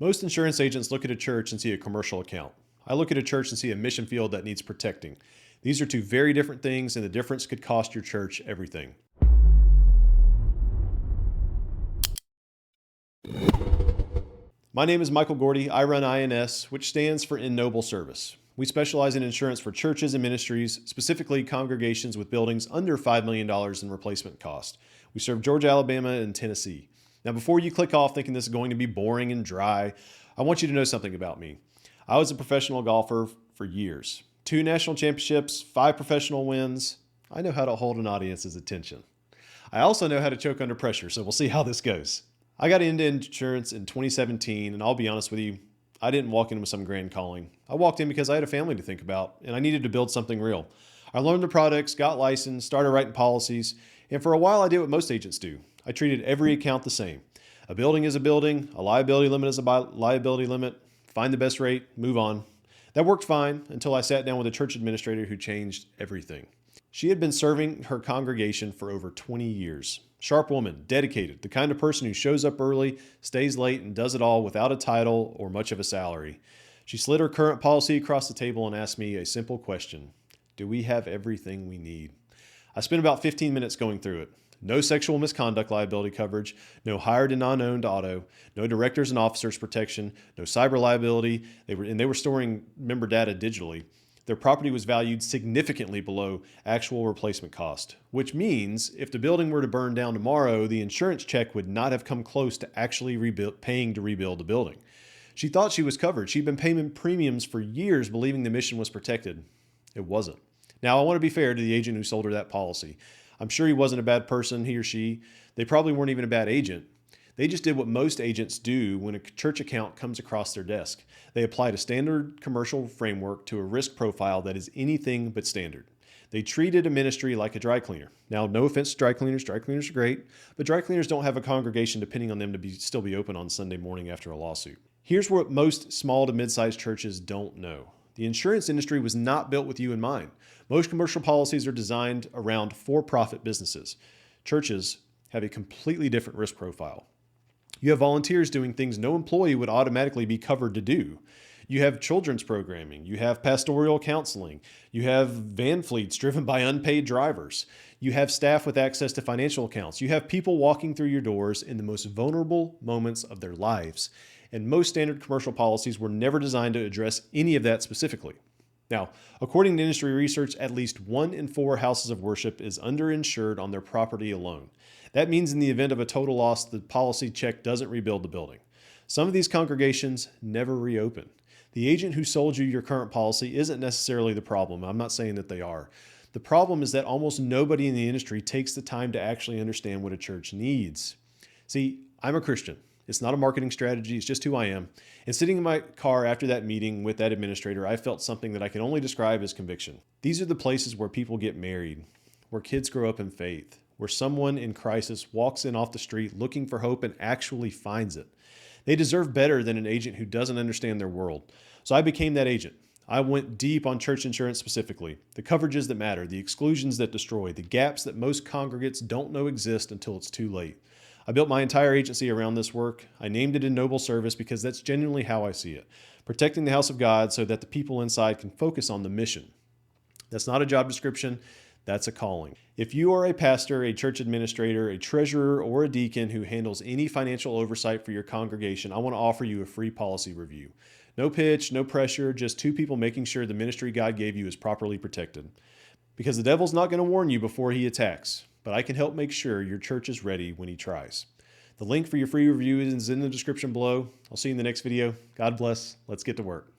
Most insurance agents look at a church and see a commercial account. I look at a church and see a mission field that needs protecting. These are two very different things, and the difference could cost your church everything. My name is Michael Gordy. I run INS, which stands for In Noble Service. We specialize in insurance for churches and ministries, specifically congregations with buildings under $5 million in replacement cost. We serve Georgia, Alabama, and Tennessee. Now, before you click off thinking this is going to be boring and dry, I want you to know something about me. I was a professional golfer for years. 2 national championships, 5 professional wins. I know how to hold an audience's attention. I also know how to choke under pressure, so we'll see how this goes. I got into insurance in 2017, and I'll be honest with you, I didn't walk in with some grand calling. I walked in because I had a family to think about, and I needed to build something real. I learned the products, got licensed, started writing policies, and for a while I did what most agents do. I treated every account the same. A building is a building, a liability limit is a liability limit, find the best rate, move on. That worked fine until I sat down with a church administrator who changed everything. She had been serving her congregation for over 20 years. Sharp woman, dedicated, the kind of person who shows up early, stays late, and does it all without a title or much of a salary. She slid her current policy across the table and asked me a simple question. Do we have everything we need? I spent about 15 minutes going through it. No sexual misconduct liability coverage, no hired and non-owned auto, no directors and officers protection, no cyber liability. They were storing member data digitally. Their property was valued significantly below actual replacement cost, which means if the building were to burn down tomorrow, the insurance check would not have come close to actually paying to rebuild the building. She thought she was covered. She'd been paying premiums for years believing the mission was protected. It wasn't. Now, I want to be fair to the agent who sold her that policy. I'm sure he wasn't a bad person, he or she. They probably weren't even a bad agent. They just did what most agents do when a church account comes across their desk. They applied a standard commercial framework to a risk profile that is anything but standard. They treated a ministry like a dry cleaner. Now, no offense to dry cleaners are great, but dry cleaners don't have a congregation depending on them to still be open on Sunday morning after a lawsuit. Here's what most small to mid-sized churches don't know. The insurance industry was not built with you in mind. Most commercial policies are designed around for-profit businesses. Churches have a completely different risk profile. You have volunteers doing things no employee would automatically be covered to do. You have children's programming. You have pastoral counseling. You have van fleets driven by unpaid drivers. You have staff with access to financial accounts. You have people walking through your doors in the most vulnerable moments of their lives. And most standard commercial policies were never designed to address any of that specifically. Now, according to industry research, at least 1 in 4 houses of worship is underinsured on their property alone. That means in the event of a total loss, the policy check doesn't rebuild the building. Some of these congregations never reopen. The agent who sold you your current policy isn't necessarily the problem. I'm not saying that they are. The problem is that almost nobody in the industry takes the time to actually understand what a church needs. See, I'm a Christian. It's not a marketing strategy. It's just who I am. And sitting in my car after that meeting with that administrator, I felt something that I can only describe as conviction. These are the places where people get married, where kids grow up in faith, where someone in crisis walks in off the street looking for hope and actually finds it. They deserve better than an agent who doesn't understand their world. So I became that agent. I went deep on church insurance specifically, the coverages that matter, the exclusions that destroy, the gaps that most congregates don't know exist until it's too late. I built my entire agency around this work. I named it In Noble Service because that's genuinely how I see it. Protecting the house of God so that the people inside can focus on the mission. That's not a job description. That's a calling. If you are a pastor, a church administrator, a treasurer, or a deacon who handles any financial oversight for your congregation, I want to offer you a free policy review. No pitch, no pressure, just 2 people making sure the ministry God gave you is properly protected. Because the devil's not going to warn you before he attacks, but I can help make sure your church is ready when he tries. The link for your free review is in the description below. I'll see you in the next video. God bless. Let's get to work.